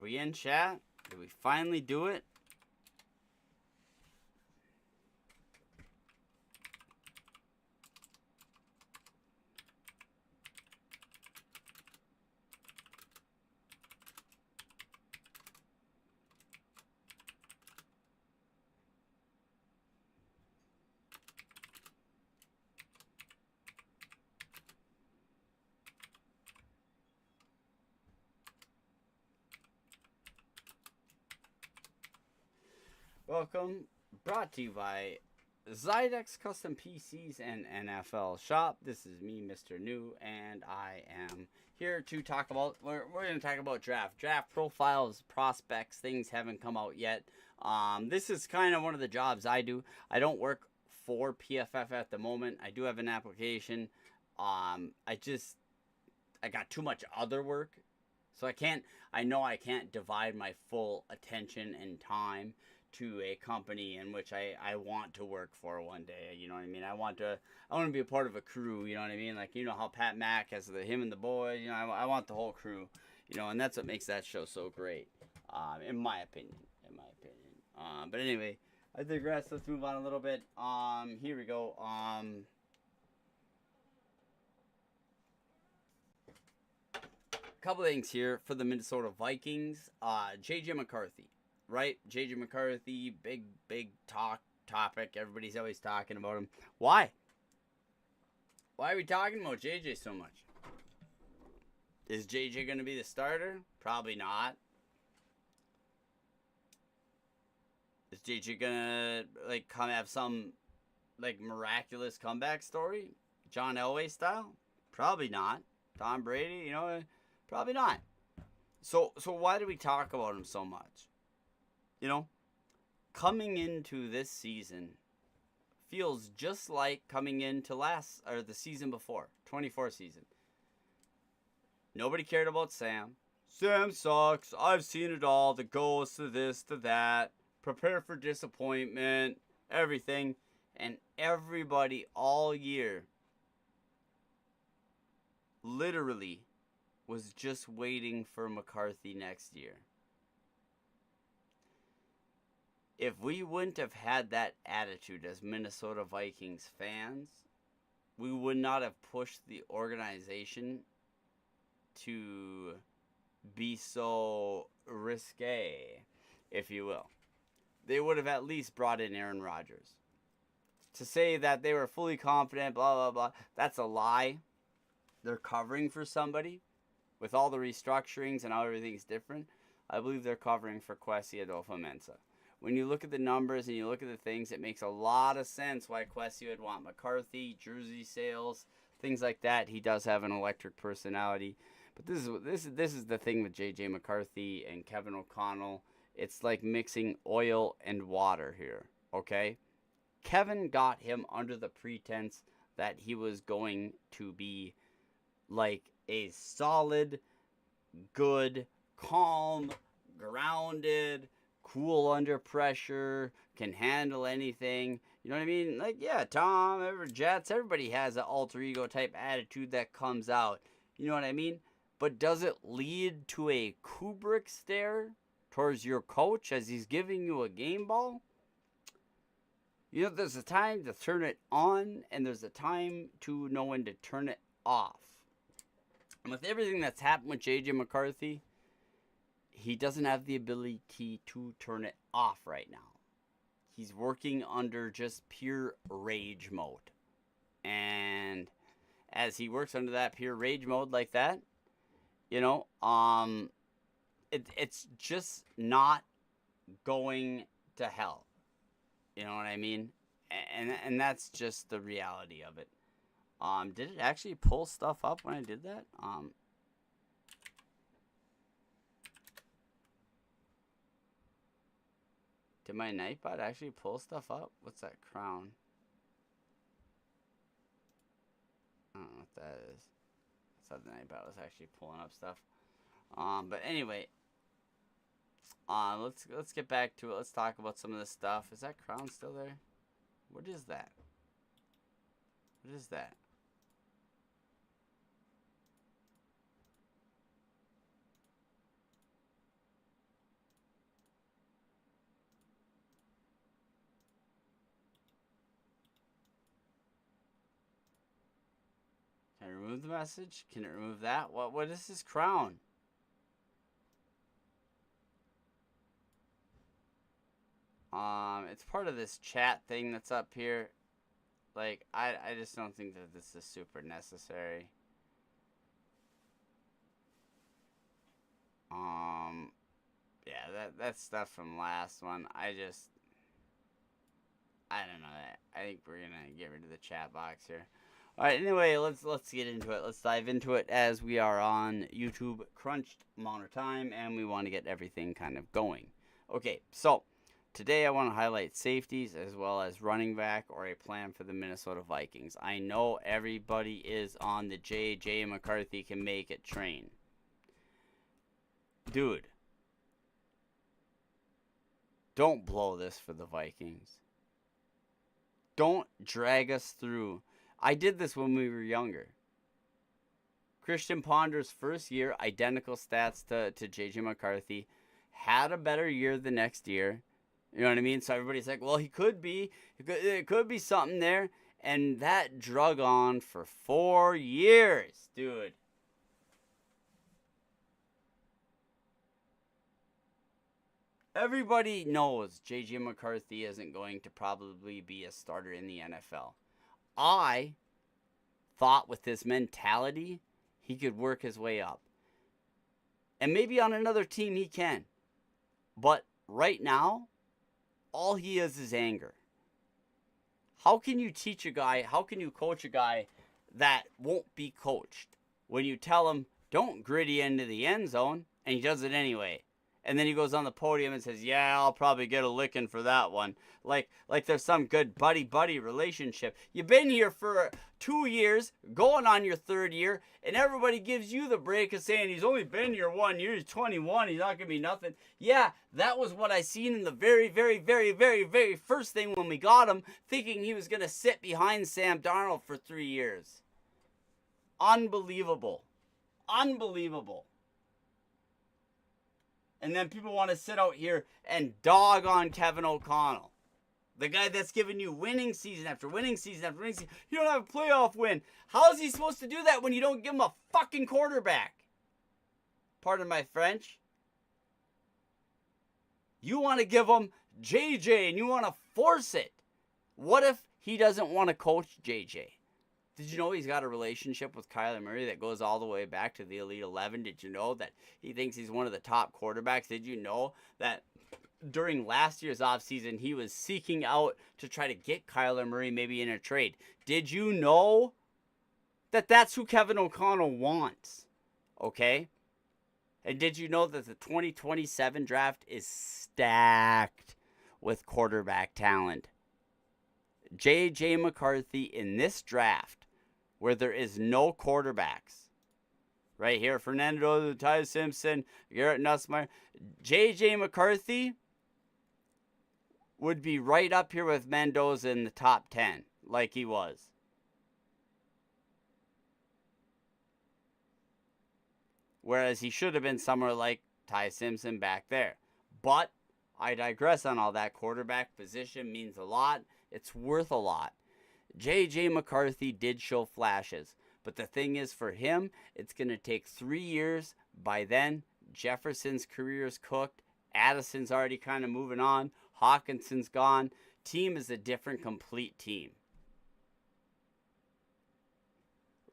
We in, chat? Did we finally do it? Welcome. Brought to you by Zydex Custom PCs and NFL Shop. This is me, MrKnew, and I am here to talk about, we're going to talk about draft profiles, prospects. Things haven't come out yet. This is kind of one of the jobs I do. I don't work for PFF at the moment. I do have an application. I got too much other work, so I know I can't divide my full attention and time to a company in which I want to work for one day. You know what I mean? I want to be a part of a crew. You know what I mean? Like, you know how Pat Mack has him and the boys. You know, I want the whole crew. You know, and that's what makes that show so great, in my opinion. But anyway, I digress. Let's move on a little bit. Here we go. Couple things here for the Minnesota Vikings. JJ McCarthy. Right? JJ McCarthy, big topic. Everybody's always talking about him. Why? Why are we talking about JJ so much? Is JJ going to be the starter? Probably not. Is JJ going to have some miraculous comeback story? John Elway style? Probably not. Tom Brady, probably not. So why do we talk about him so much? You know, coming into this season feels just like coming into the season before, 24 season. Nobody cared about Sam. Sam sucks. I've seen it all. The ghost, to this, to that. Prepare for disappointment. Everything. And everybody all year literally was just waiting for McCarthy next year. If we wouldn't have had that attitude as Minnesota Vikings fans, we would not have pushed the organization to be so risque, if you will. They would have at least brought in Aaron Rodgers. To say that they were fully confident, blah, blah, blah, that's a lie. They're covering for somebody. With all the restructurings and how everything's different, I believe they're covering for Kwesi Adolfo-Mensah. When you look at the numbers and you look at the things, it makes a lot of sense why Kwesi would want McCarthy, jersey sales, things like that. He does have an electric personality. But this is the thing with J.J. McCarthy and Kevin O'Connell. It's like mixing oil and water here, okay? Kevin got him under the pretense that he was going to be like a solid, good, calm, grounded, cool under pressure, can handle anything. You know what I mean? Like, yeah, Tom, Jets, everybody has an alter ego type attitude that comes out. You know what I mean? But does it lead to a Kubrick stare towards your coach as he's giving you a game ball? You know, there's a time to turn it on, and there's a time to know when to turn it off. And with everything that's happened with J.J. McCarthy, he doesn't have the ability to turn it off right now. He's working under just pure rage mode. And as he works under that pure rage mode like that, it's just not going to hell. You know what I mean? And that's just the reality of it. Did it actually pull stuff up when I did that? Did my Nightbot actually pull stuff up? What's that crown? I don't know what that is. I thought the Nightbot was actually pulling up stuff. But anyway, let's get back to it. Let's talk about some of this stuff. Is that crown still there? What is that? What is that? remove the message? Can it remove that? What is his crown? It's part of this chat thing that's up here. Like, I just don't think that this is super necessary. Yeah, that's stuff from last one. I don't know. I think we're gonna get rid of the chat box here. All right. Anyway, let's get into it. Let's dive into it as we are on YouTube, crunched amount of time, and we want to get everything kind of going. Okay, so today I want to highlight safeties as well as running back or a plan for the Minnesota Vikings. I know everybody is on the J.J. McCarthy can make it train. Dude, don't blow this for the Vikings. Don't drag us through. I did this when we were younger. Christian Ponder's first year, identical stats to J.J. McCarthy. Had a better year the next year. You know what I mean? So everybody's like, well, it could be something there. And that drug on for 4 years, dude. Everybody knows J.J. McCarthy isn't going to probably be a starter in the NFL. I thought with this mentality, he could work his way up. And maybe on another team he can. But right now, all he is anger. How can you teach a guy, how can you coach a guy that won't be coached? When you tell him, don't gritty into the end zone, and he does it anyway. And then he goes on the podium and says, yeah, I'll probably get a licking for that one. Like there's some good buddy-buddy relationship. You've been here for 2 years, going on your 3rd year, and everybody gives you the break of saying he's only been here 1 year, he's 21, he's not going to be nothing. Yeah, that was what I seen in the very, very, very, very, very first thing when we got him, thinking he was going to sit behind Sam Darnold for 3 years. Unbelievable. Unbelievable. And then people want to sit out here and dog on Kevin O'Connell. The guy that's giving you winning season after winning season after winning season. You don't have a playoff win. How is he supposed to do that when you don't give him a fucking quarterback? Pardon my French. You want to give him JJ and you want to force it. What if he doesn't want to coach JJ? Did you know he's got a relationship with Kyler Murray that goes all the way back to the Elite 11? Did you know that he thinks he's one of the top quarterbacks? Did you know that during last year's offseason, he was seeking out to try to get Kyler Murray maybe in a trade? Did you know that that's who Kevin O'Connell wants? Okay? And did you know that the 2027 draft is stacked with quarterback talent? J.J. McCarthy in this draft, where there is no quarterbacks, right here, Fernando, Ty Simpson, Garrett Nussmeier, J.J. McCarthy would be right up here with Mendoza in the top 10, like he was. Whereas he should have been somewhere like Ty Simpson back there. But I digress on all that. Quarterback position means a lot. It's worth a lot. J.J. McCarthy did show flashes. But the thing is, for him, it's going to take 3 years. By then, Jefferson's career is cooked. Addison's already kind of moving on. Hawkinson's gone. Team is a different, complete team.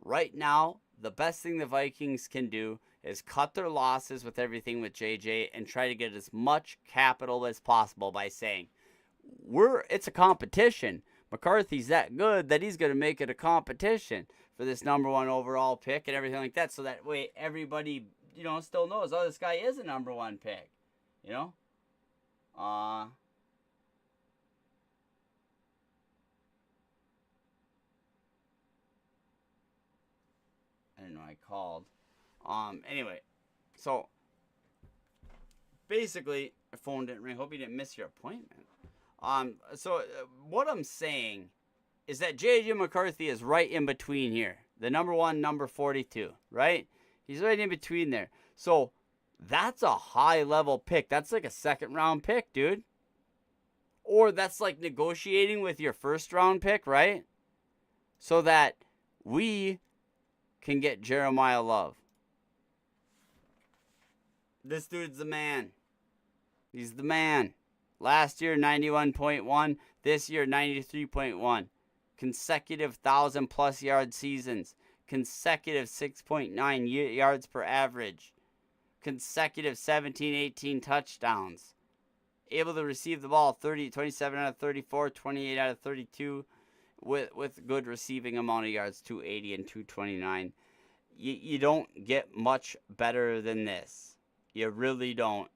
Right now, the best thing the Vikings can do is cut their losses with everything with JJ and try to get as much capital as possible by saying, it's a competition. McCarthy's that good that he's going to make it a competition for this number 1 overall pick and everything like that. So that way everybody, still knows, oh, this guy is a number 1 pick. I didn't know I called. Anyway, so basically, my phone didn't ring. Hope you didn't miss your appointment. What I'm saying is that J.J. McCarthy is right in between here. The number 1, number 42, right? He's right in between there. So that's a high-level pick. That's like a second-round pick, dude. Or that's like negotiating with your first-round pick, right? So that we can get Jeremiah Love. This dude's the man. He's the man. Last year, 91.1. This year, 93.1. Consecutive 1,000-plus yard seasons. Consecutive 6.9 yards per average. Consecutive 17, 18 touchdowns. Able to receive the ball 27 out of 34, 28 out of 32 with good receiving amount of yards, 280 and 229. You don't get much better than this. You really don't.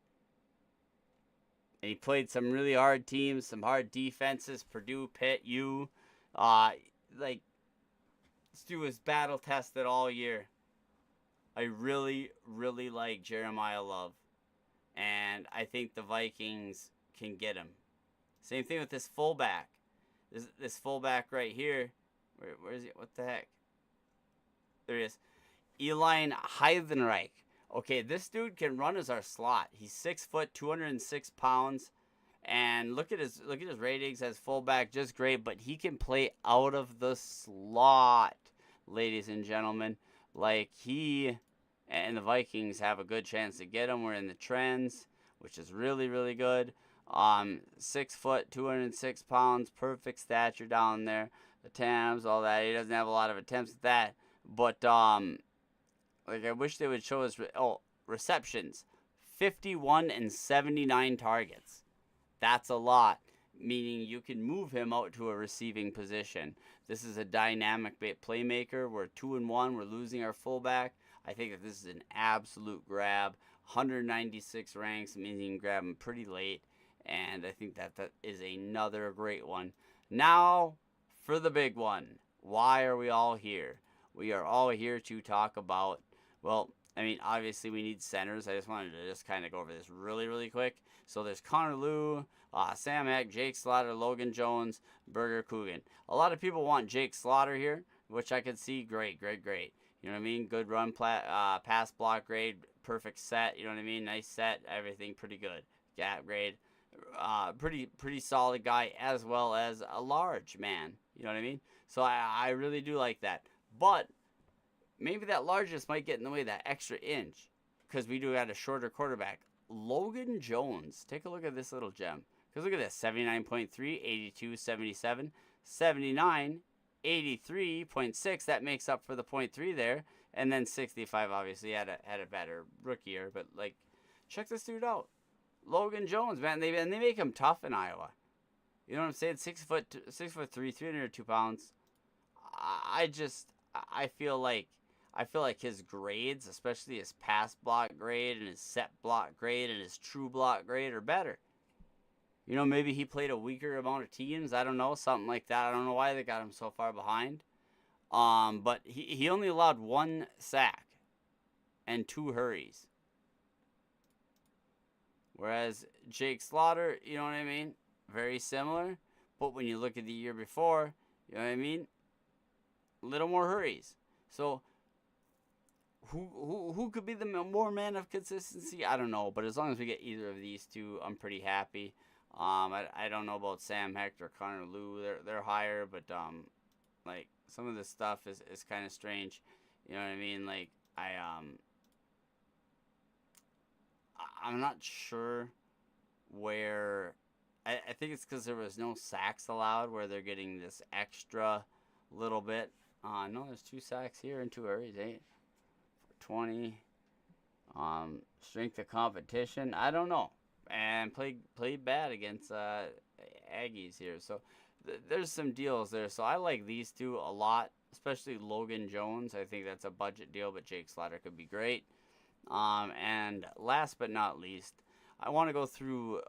And he played some really hard teams, some hard defenses, Purdue, Pitt, U. This dude was battle tested all year. I really, really like Jeremiah Love. And I think the Vikings can get him. Same thing with this fullback. This fullback right here. Where is he? What the heck? There he is. Eli Heidenreich. Okay, this dude can run as our slot. He's 6 foot, 206 pounds. And look at his ratings as fullback, just great. But he can play out of the slot, ladies and gentlemen. Like, he and the Vikings have a good chance to get him. We're in the trends, which is really, really good. 6 foot, 206 pounds, perfect stature down there. Attempts, all that. He doesn't have a lot of attempts at that. But, I wish they would show us receptions. 51 and 79 targets. That's a lot, meaning you can move him out to a receiving position. This is a dynamic playmaker. We're 2-1. We're losing our fullback. I think that this is an absolute grab. 196 ranks, meaning you can grab him pretty late. And I think that is another great one. Now, for the big one. Why are we all here? We are all here to talk about, well, I mean, obviously we need centers. I just wanted to kind of go over this really, really quick. So there's Connor Lew, Sam Eck, Jake Slaughter, Logan Jones, Burger Coogan. A lot of people want Jake Slaughter here, which I could see. Great. You know what I mean? Good run, pass block grade, perfect set. You know what I mean? Nice set, everything pretty good. Gap grade, pretty solid guy, as well as a large man. You know what I mean? So I really do like that. But maybe that largest might get in the way, that extra inch, because we do got a shorter quarterback. Logan Jones. Take a look at this little gem. Because look at this. 79.3, 82, 77, 79, 83.6. That makes up for the 0.3 there. And then 65 obviously had a better rookie year. But, like, check this dude out. Logan Jones, man. They make him tough in Iowa. You know what I'm saying? 6 foot 3, 302 pounds. I feel like his grades, especially his pass block grade and his set block grade and his true block grade, are better. You know, maybe he played a weaker amount of teams. I don't know, something like that. I don't know why they got him so far behind. But he only allowed 1 sack and 2 hurries. Whereas Jake Slaughter, you know what I mean? Very similar. But when you look at the year before, you know what I mean? A little more hurries. So who could be the more man of consistency? I don't know, but as long as we get either of these two, I'm pretty happy. I don't know about Sam Hector, Connor Lew. They're higher, but like some of this stuff is kind of strange. You know what I mean? Like I'm not sure where. I think it's because there was no sacks allowed, where they're getting this extra little bit. No, there's 2 sacks here and 2 hurries, 20. Strength of competition, I don't know. And played bad against Aggies here. So there's some deals there. So I like these two a lot, especially Logan Jones. I think that's a budget deal, but Jake Slaughter could be great. And last but not least, I want to go through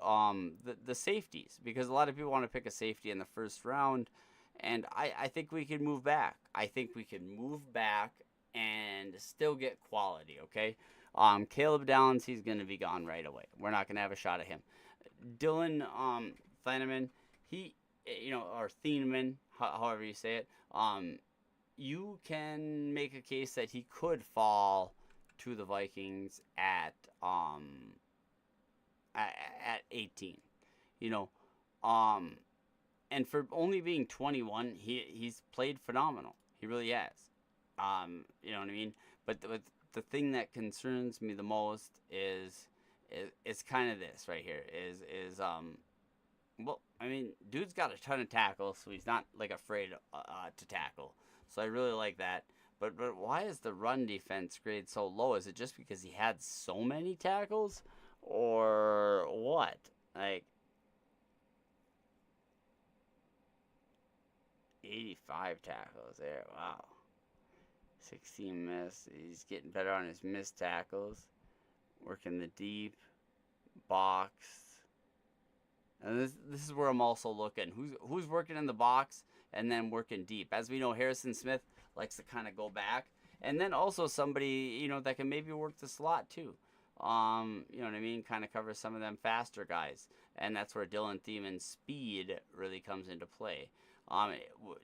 the safeties, because a lot of people want to pick a safety in the first round. And I think we can move back. I think we can move back and still get quality, okay? Caleb Downs, he's going to be gone right away. We're not going to have a shot at him. Dylan Thieneman, or Thieneman, however you say it, you can make a case that he could fall to the Vikings at 18. And for only being 21, he's played phenomenal. He really has. You know what I mean? But the thing that concerns me the most is kind of this right here is well, I mean, dude's got a ton of tackles, so he's not like afraid to tackle. So I really like that. But why is the run defense grade so low? Is it just because he had so many tackles, or what? Like 85 tackles there. Wow. 16 missed. He's getting better on his missed tackles. Working the deep box. And this is where I'm also looking. Who's working in the box and then working deep? As we know, Harrison Smith likes to kind of go back, and then also somebody that can maybe work the slot too. You know what I mean? Kind of cover some of them faster guys, and that's where Dylan Thieman's speed really comes into play.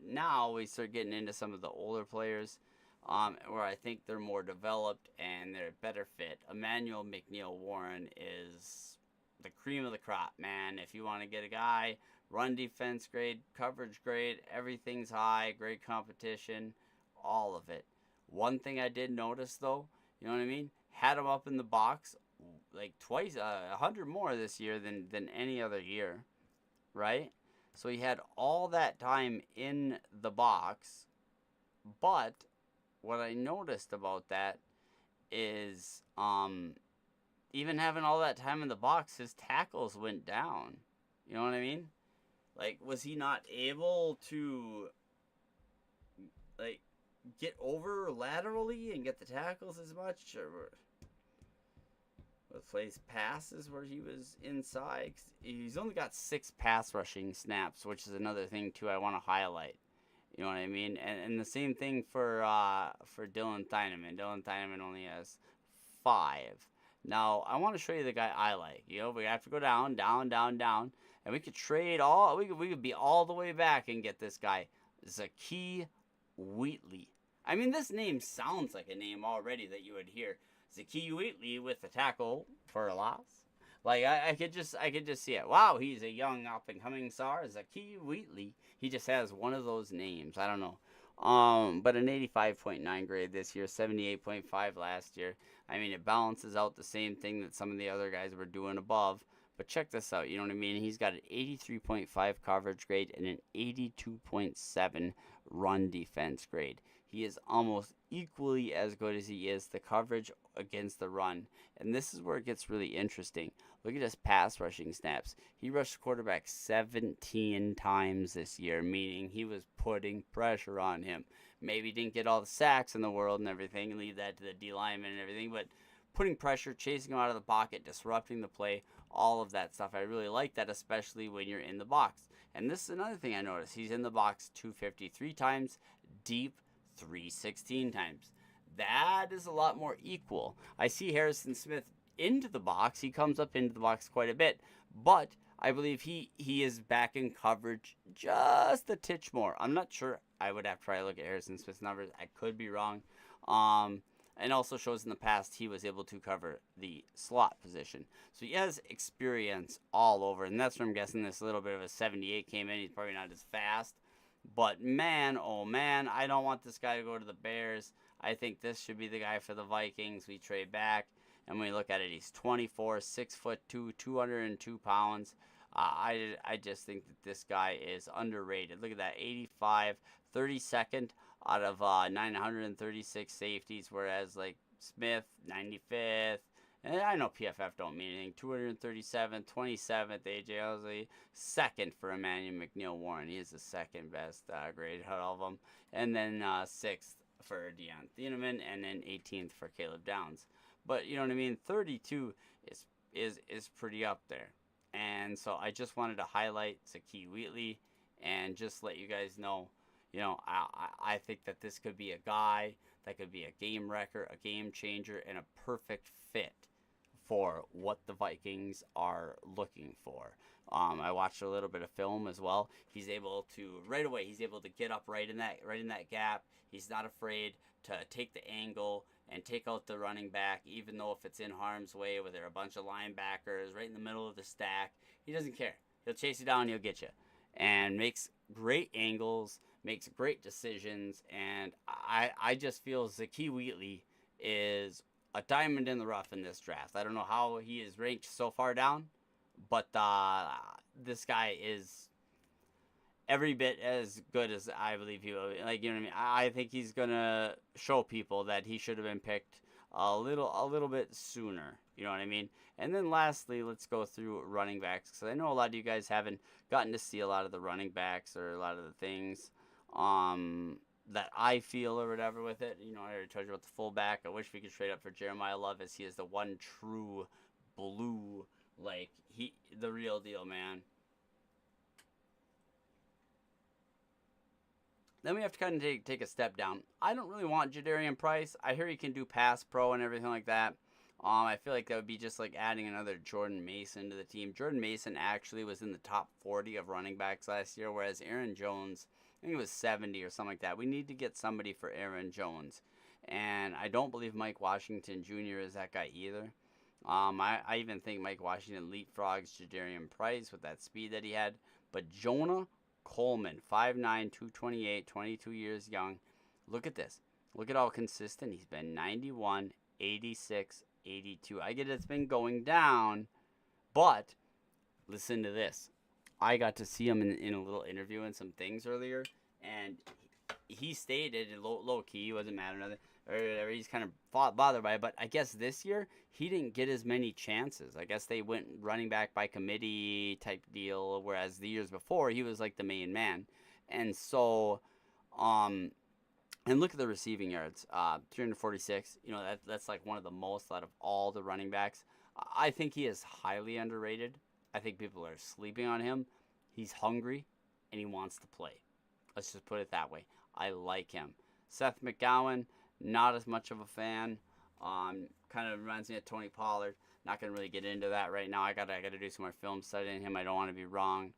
Now we start getting into some of the older players, where I think they're more developed and they're a better fit. McNew Warren is the cream of the crop, man. If you want to get a guy, run defense grade, coverage grade, everything's high, great competition, all of it. One thing I did notice though, you know what I mean? Had him up in the box like twice, 100 more this year than any other year, right? So he had all that time in the box, but what I noticed about that is even having all that time in the box, his tackles went down. You know what I mean? Like, was he not able to, like, get over laterally and get the tackles as much? Or plays passes where he was inside? He's only got 6 pass rushing snaps, which is another thing, too, I want to highlight. You know what I mean? And the same thing for Dylan Thieneman. Dylan Thieneman only has 5. Now, I want to show you the guy I like. We have to go down, down, down, down. And we could trade all... We could be all the way back and get this guy. Zakee Wheatley. I mean, this name sounds like a name already that you would hear. Zakee Wheatley with the tackle for a loss. Like, I could just see it. Wow, he's a young up-and-coming star. Zakee Wheatley. He just has one of those names. I don't know. But an 85.9 grade this year, 78.5 last year. I mean, it balances out the same thing that some of the other guys were doing above. But check this out. You know what I mean? He's got an 83.5 coverage grade and an 82.7 run defense grade. He is almost equally as good as he is the coverage against the run. And this is where it gets really interesting. Look at his pass rushing snaps. He rushed the quarterback 17 times this year, meaning he was putting pressure on him. Maybe didn't get all the sacks in the world and everything, and leave that to the D lineman and everything, but putting pressure, chasing him out of the pocket, disrupting the play, all of that stuff. I really like that, especially when you're in the box. And this is another thing I noticed. He's in the box 253 times, deep 316 times. That is a lot more equal. I see Harrison Smith into the box. He comes up into the box quite a bit, but I believe he is back in coverage just a titch more. I'm not sure. I would have to try to look at Harrison Smith's numbers. I could be wrong. And also shows in the past he was able to cover the slot position. So he has experience all over, and that's where I'm guessing this little bit of a 78 came in. He's probably not as fast. But man, oh man, I don't want this guy to go to the Bears. I think this should be the guy for the Vikings. We trade back, and when we look at it, he's 24, 6'2", 202 pounds. I just think that this guy is underrated. Look at that, 85, 32nd out of 936 safeties, whereas like Smith, 95th. And I know PFF don't mean anything. 237th, 27th, AJ Ozzie, second for McNew Warren. He is the second best grade out of them. And then 6th for Deion Thieneman, and then 18th for Caleb Downs. But you know what I mean? 32 is pretty up there. And so I just wanted to highlight Zakee Wheatley and just let you guys know, I think that this could be a guy that could be a game wrecker, a game changer, and a perfect fit for what the Vikings are looking for. I watched a little bit of film as well. He's able to right away. He's able to get up right in that gap. He's not afraid to take the angle and take out the running back, even though if it's in harm's way, where there are a bunch of linebackers right in the middle of the stack. He doesn't care. He'll chase you down. He'll get you, and makes great angles. makes great decisions, and I just feel Zakee Wheatley is a diamond in the rough in this draft. I don't know how he is ranked so far down, but this guy is every bit as good as I believe he will. Like, you know what I mean? I think he's gonna show people that he should have been picked a little bit sooner. You know what I mean? And then lastly, let's go through running backs, because I know a lot of you guys haven't gotten to see a lot of the running backs or a lot of the things that I feel or whatever with it. You know, I already told you about the fullback. I wish we could trade up for Jeremiah Love, as he is the one true blue, like the real deal, man. Then we have to kind of take a step down. I don't really want Jadarian Price. I hear he can do pass pro and everything like that. I feel like that would be just like adding another Jordan Mason to the team. Jordan Mason actually was in the top 40 of running backs last year, whereas Aaron Jones, I think it was 70 or something like that. We need to get somebody for Aaron Jones. And I don't believe Mike Washington Jr. is that guy either. I even think Mike Washington leapfrogs Jadarian Price with that speed that he had. But Jonah Coleman, 5'9", 228, 22 years young. Look at this. Look at how consistent he's been. 91, 86, 82. I get it's been going down, but listen to this. I got to see him in a little interview and some things earlier, and he stated low key, he wasn't mad or nothing, or he's kind of bothered by it, but I guess this year he didn't get as many chances. I guess they went running back by committee type deal, whereas the years before he was like the main man. And so and look at the receiving yards, 346. You know, that's like one of the most out of all the running backs. I think he is highly underrated. I think people are sleeping on him. He's hungry and he wants to play. Let's just put it that way. I like him. Seth McGowan, not as much of a fan. Kind of reminds me of Tony Pollard. Not gonna really get into that right now. I gotta do some more film studying him. I don't want to be wrong.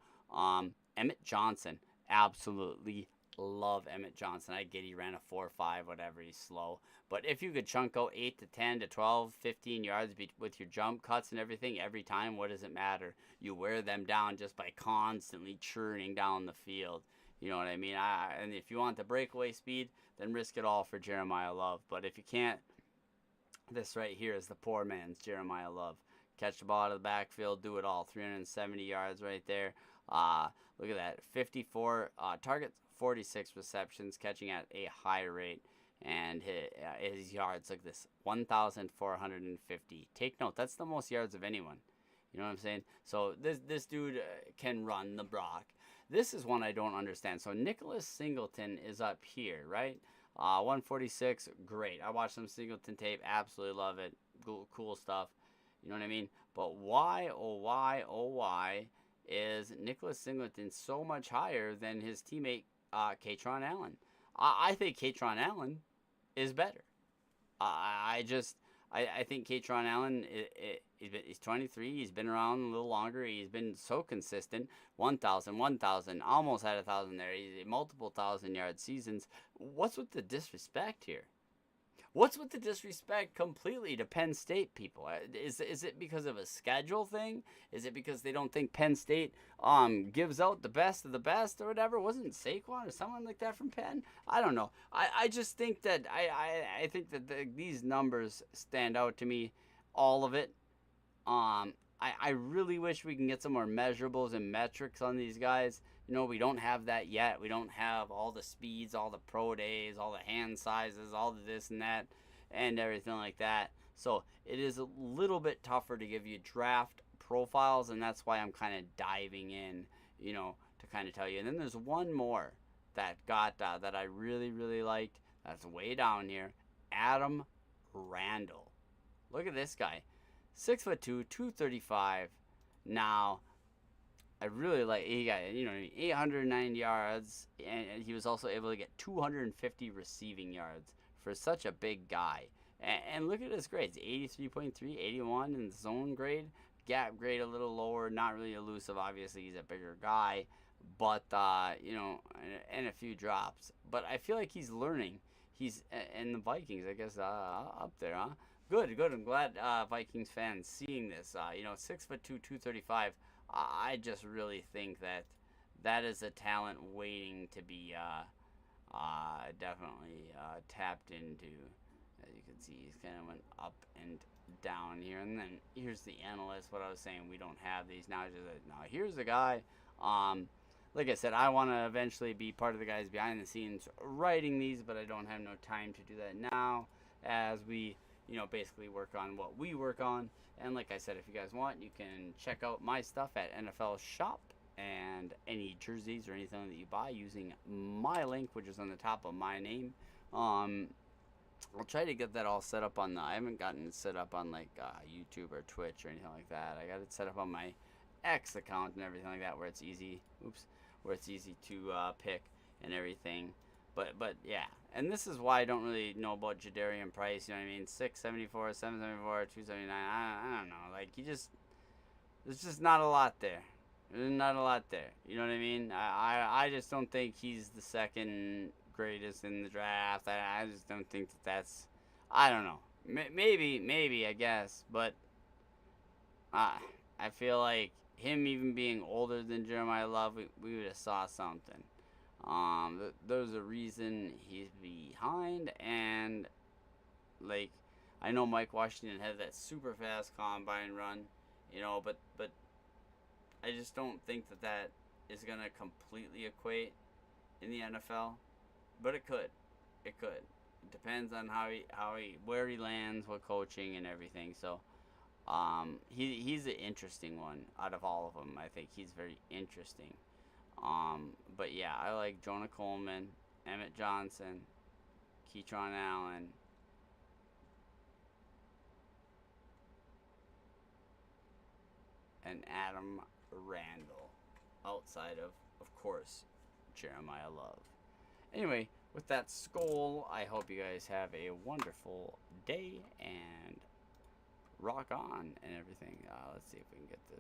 Emmett Johnson, absolutely love Emmett Johnson. I get he ran a 4.5, whatever. He's slow, but if you could chunk out 8 to 10 to 12, 15 yards with your jump cuts and everything every time, what does it matter? You wear them down just by constantly churning down the field. You know what I mean? And if you want the breakaway speed, then risk it all for Jeremiah Love. But if you can't, this right here is the poor man's Jeremiah Love. Catch the ball out of the backfield, do it all. 370 yards right there. Look at that. 54 targets, 46 receptions, catching at a high rate. And his yards, like this, 1,450. Take note, that's the most yards of anyone. You know what I'm saying? So this dude can run the block. This is one I don't understand. So Nicholas Singleton is up here, right? 146, great. I watched some Singleton tape, absolutely love it. Cool stuff. You know what I mean? But why, oh why, is Nicholas Singleton so much higher than his teammate Katron Allen? I think Katron Allen is better. I think Katron Allen, he's 23. He's been around a little longer. He's been so consistent. 1,000, almost had 1,000 there. He's multiple 1,000-yard seasons. What's with the disrespect here? What's with the disrespect completely to Penn State people? Is it because of a schedule thing? Is it because they don't think Penn State gives out the best of the best or whatever? Wasn't Saquon or someone like that from Penn? I don't know. I just think that I think that these numbers stand out to me, all of it. I really wish we can get some more measurables and metrics on these guys. You know, we don't have that yet. We don't have all the speeds, all the pro days, all the hand sizes, all the this and that, and everything like that. So it is a little bit tougher to give you draft profiles, and that's why I'm kind of diving in, you know, to kind of tell you. And then there's one more that that I really liked. That's way down here. Adam Randall. Look at this guy. 6'2", 235. Now, I really like, he got, 809 yards, and he was also able to get 250 receiving yards for such a big guy. And look at his grades, 83.3, 81 in zone grade, gap grade a little lower, not really elusive, obviously he's a bigger guy, but, and a few drops. But I feel like he's learning. He's, and the Vikings, I guess, up there, huh? Good. I'm glad Vikings fans seeing this. 6'2", 235. I just really think that that is a talent waiting to be definitely tapped into. As you can see, he's kind of went up and down here. And then here's the analyst. What I was saying, we don't have these now. Now here's the guy. Like I said, I want to eventually be part of the guys behind the scenes writing these, but I don't have no time to do that now, as we, basically work on what we work on. And like I said, if you guys want, you can check out my stuff at NFL Shop, and any jerseys or anything that you buy using my link, which is on the top of my name. I'll try to get that all set up on I haven't gotten it set up on like YouTube or Twitch or anything like that. I got it set up on my X account and everything like that, where it's easy. Where it's easy to pick and everything. But yeah, and this is why I don't really know about Jadarian Price. You know what I mean? 674, 774, 279. I don't know. Like there's just not a lot there. There's not a lot there. You know what I mean? I just don't think he's the second greatest in the draft. I just don't think that's. I don't know. Maybe I guess, but I feel like him even being older than Jeremiah Love, we would have saw something. There's a reason he's behind, and like I know Mike Washington had that super fast combine run, but I just don't think that is gonna completely equate in the NFL, but it could. It could. It depends on where he lands, what coaching and everything. So, he's an interesting one out of all of them. I think he's very interesting. But yeah, I like Jonah Coleman, Emmett Johnson, Keytron Allen, and Adam Randall, outside of course, Jeremiah Love. Anyway, with that skull, I hope you guys have a wonderful day and rock on and everything. Let's see if we can get this.